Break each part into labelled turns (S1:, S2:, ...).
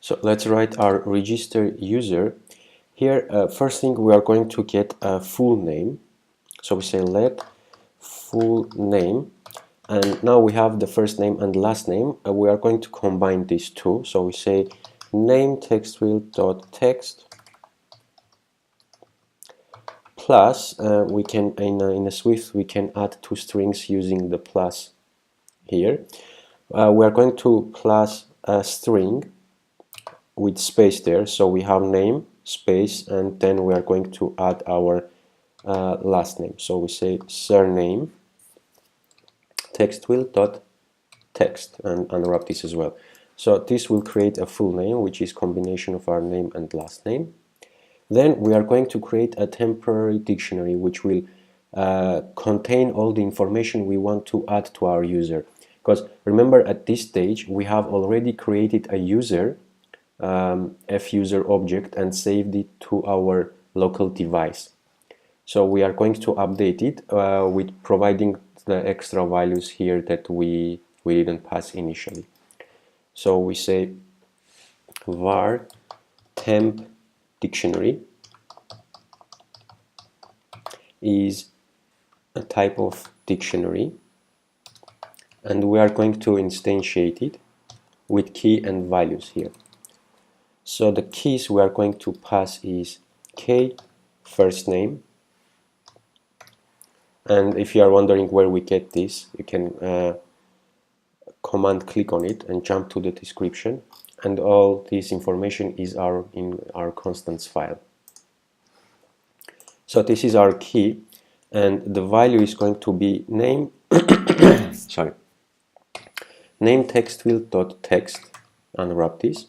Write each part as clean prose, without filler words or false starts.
S1: So let's write our register user. Here, first thing, we are going to get a full name. So we say let full name, and now we have the first name and last name. We are going to combine these two. So we say name text plus we can in a Swift we can add two strings using the plus here. We are going to plus a string with space there, so we have name space, and then we are going to add our last name. So we say surname text and unwrap this as well. So this will create a full name, which is combination of our name and last name. Then we are going to create a temporary dictionary which will contain all the information we want to add to our user. Because remember, at this stage we have already created a user fuser object and saved it to our local device. So we are going to update it with providing the extra values here that we didn't pass initially. So we say var temp dictionary is a type of dictionary, and we are going to instantiate it with key and values here. So the keys we are going to pass is k first name, and if you are wondering where we get this, you can command click on it and jump to the description, and all this information is in our constants file. So this is our key, and the value is going to be name sorry, name text.text, unwrap this,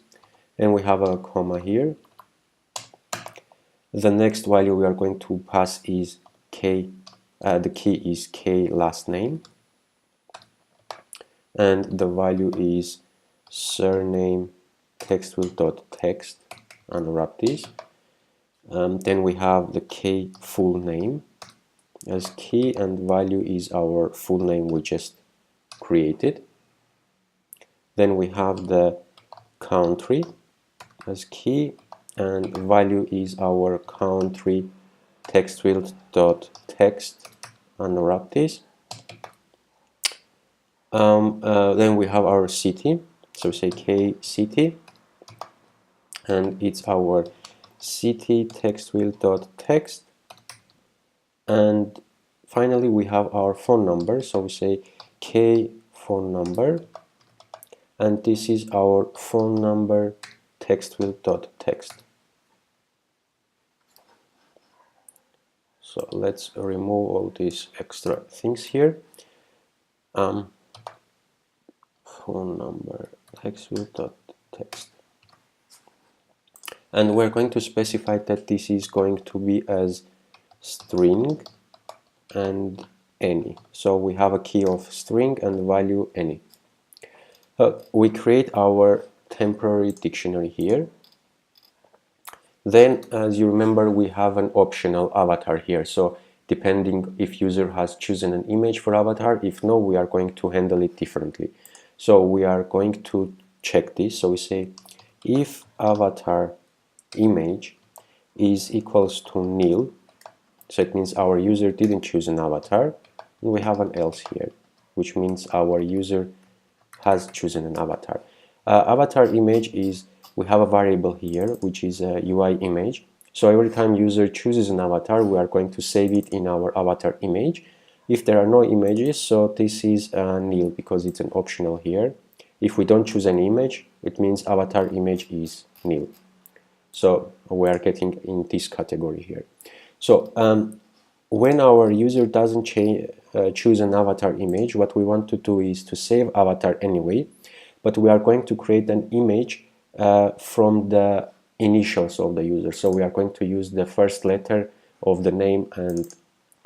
S1: and we have a comma here. The next value we are going to pass is k, the key is k last name, and the value is surname text.text, unwrap this. Then we have the k full name as key, and value is our full name we just created. Then we have the country as key, and value is our country text.text, unwrap this. Then we have our city, so we say k city, and it's our city text. And finally we have our phone number, so we say k phone number, and this is our phone number text. So let's remove all these extra things here. Phone number text, and we're going to specify that this is going to be as string and any. So we have a key of string and value any. We create our temporary dictionary here. Then, as you remember, we have an optional avatar here. So depending if user has chosen an image for avatar, if no, we are going to handle it differently. So we are going to check this. So we say if avatar image is equals to nil, so it means our user didn't choose an avatar, and we have an else here, which means our user has chosen an avatar. Avatar image is, we have a variable here which is a UI image. So every time user chooses an avatar, we are going to save it in our avatar image. If there are no images, so this is nil because it's an optional here. If we don't choose an image, it means avatar image is nil. So we are getting in this category here. So when our user doesn't choose an avatar image, what we want to do is to save avatar anyway, but we are going to create an image from the initials of the user. So we are going to use the first letter of the name and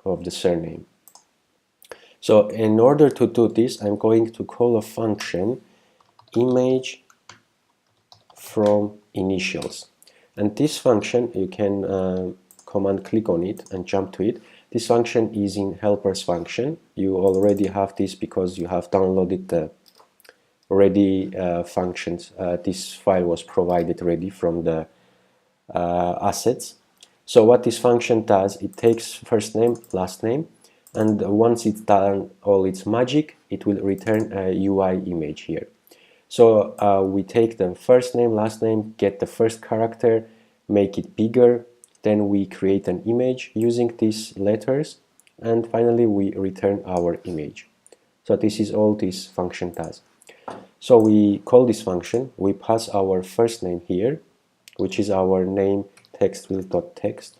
S1: of the surname. So in order to do this, I'm going to call a function image from initials, and this function you can command click on it and jump to it. This function is in helpers function. You already have this because you have downloaded the ready functions. This file was provided ready from the assets. So what this function does, it takes first name, last name, and once it's done all its magic, it will return a UI image here. So we take the first name, last name, get the first character, make it bigger, then we create an image using these letters, and finally we return our image. So this is all this function does. So we call this function, we pass our first name here, which is our name textfield.text,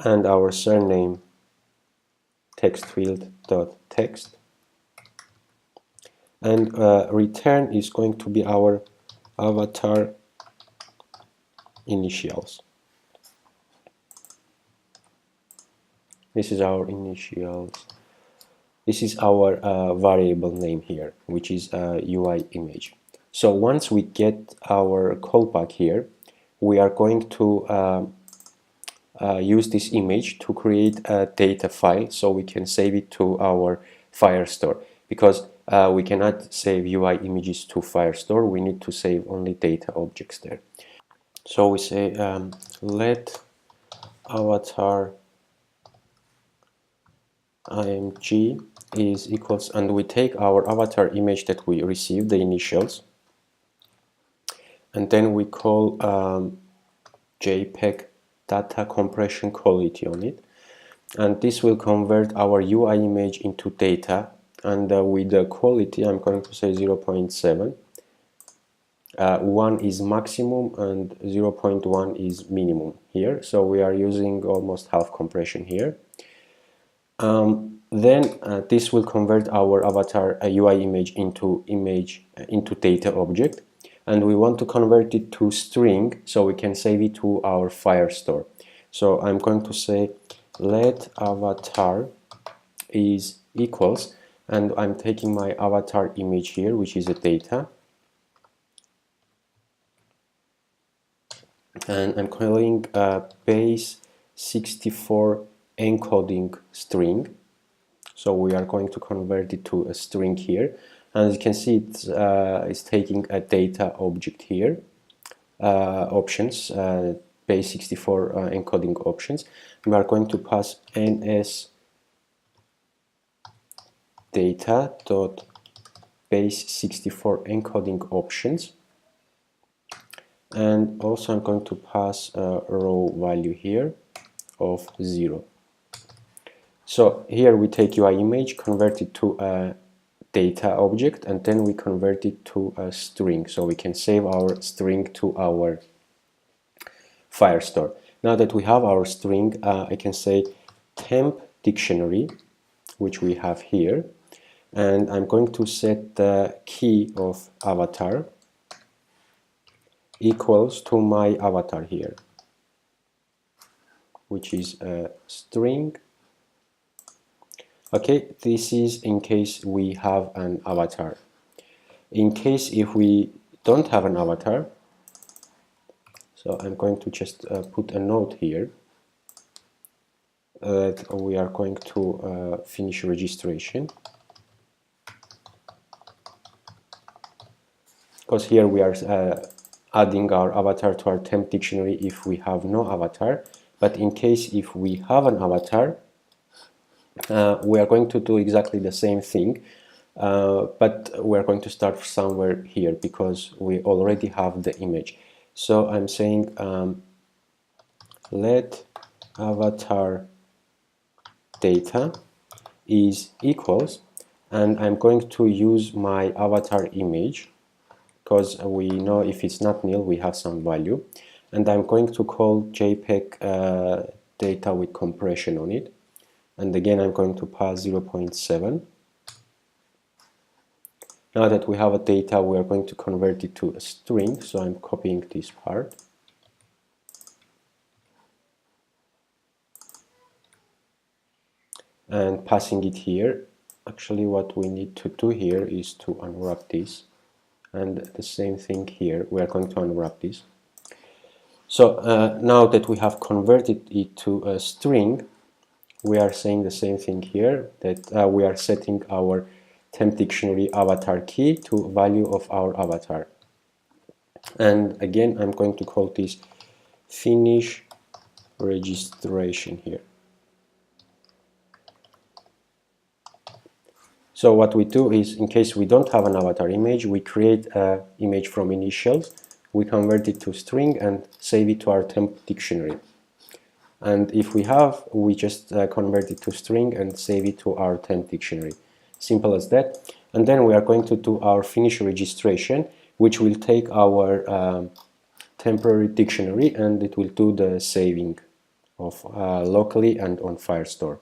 S1: and our surname textfield.text, and return is going to be our avatar initials. This is our initials. This is our variable name here, which is UI image. So once we get our callback here, we are going to use this image to create a data file so we can save it to our Firestore, because we cannot save UI images to Firestore. We need to save only data objects there. So we say let avatar img is equals, and we take our avatar image that we received, the initials, and then we call JPEG data compression quality on it, and this will convert our UI image into data, and with the quality I'm going to say 0.7. 1 is maximum and 0.1 is minimum here, so we are using almost half compression here. Then this will convert our avatar UI image into data object, and we want to convert it to string so we can save it to our Firestore. So I'm going to say let avatar is equals, and I'm taking my avatar image here, which is a data, and I'm calling base 64 encoding string. So we are going to convert it to a string here, and as you can see it's taking a data object here, options, base 64 encoding options. We are going to pass ns data dot base 64 encoding options, and also I'm going to pass a row value here of 0. So here we take UI image, convert it to a data object, and then we convert it to a string so we can save our string to our Firestore. Now that we have our string, I can say temp dictionary, which we have here, and I'm going to set the key of avatar equals to my avatar here, which is a string. Okay, this is in case we have an avatar. In case if we don't have an avatar, so I'm going to just put a note here that we are going to finish registration, because here we are adding our avatar to our temp dictionary if we have no avatar. But in case if we have an avatar, we are going to do exactly the same thing, but we're going to start somewhere here because we already have the image. So I'm saying let avatar data is equals, and I'm going to use my avatar image because we know if it's not nil we have some value, and I'm going to call JPEG data with compression on it, and again I'm going to pass 0.7. Now that we have a data, we are going to convert it to a string, so I'm copying this part. And passing it here. Actually what we need to do here is to unwrap this, and the same thing here, we are going to unwrap this. So now that we have converted it to a string, we are saying the same thing here, that we are setting our temp dictionary avatar key to value of our avatar. And again, I'm going to call this finish registration here. So what we do is, in case we don't have an avatar image, we create an image from initials, we convert it to string and save it to our temp dictionary. And if we have, we just convert it to string and save it to our temp dictionary. Simple as that. And then we are going to do our finish registration, which will take our temporary dictionary and it will do the saving of locally and on Firestore.